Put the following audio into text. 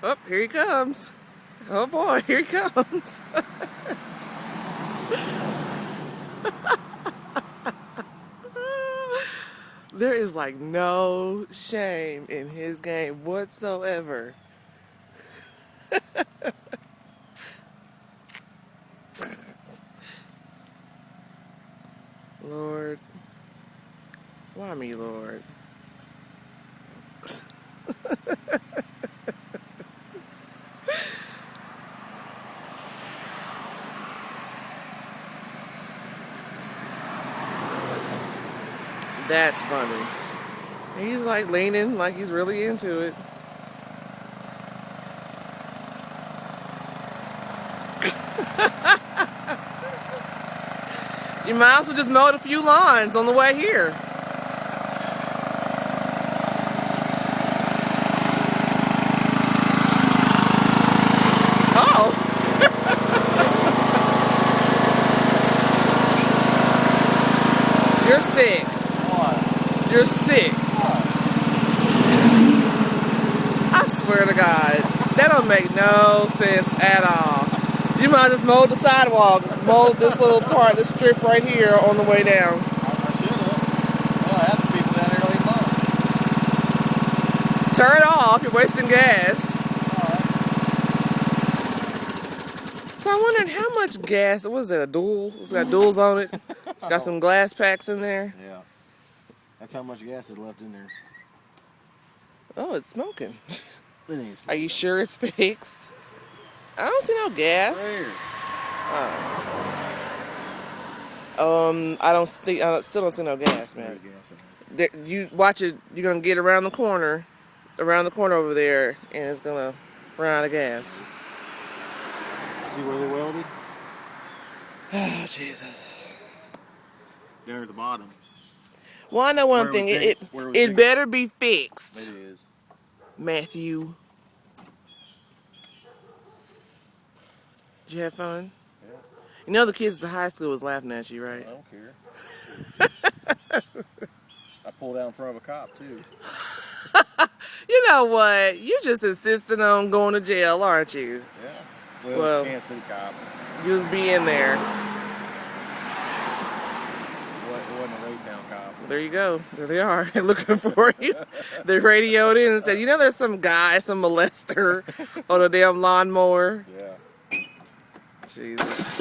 Oh, here he comes. Oh boy, here he comes. There is like no shame in his game whatsoever. Lord, why me, Lord? That's funny. He's like leaning like he's really into it. You might as well just mowed a few lawns on the way here. Oh! You're sick. What? You're sick. What? I swear to God, that don't make no sense at all. You might just mow the sidewalk, mow this little part, this strip right here on the way down. I should have. Well, half the people down there don't even mow. Turn it off, you're wasting gas. So I wondered how much gas, what is it, a dual? It's got duals on it. It's got some glass packs in there. Yeah. That's how much gas is left in there. Oh, it's smoking. It ain't smoking. Are you sure it's fixed? I don't see no gas. Where? I still don't see no gas, man. There's gas in there. You watch it, you're gonna get around the corner over there, and it's gonna run out of gas. See where they welded? Oh, Jesus. There at the bottom. Well, I know one thing. It better be fixed. It is. Matthew. Did you have fun? Yeah. You know the kids at the high school was laughing at you, right? I don't care. I pulled out in front of a cop, too. You know what? You're just insisting on going to jail, aren't you? Yeah. Well, Kansas City cop. Just be in there. It wasn't a Raytown cop. There you go. There they are, looking for you. They radioed in and said, you know there's some guy, some molester on a damn lawnmower. Yeah. Jesus.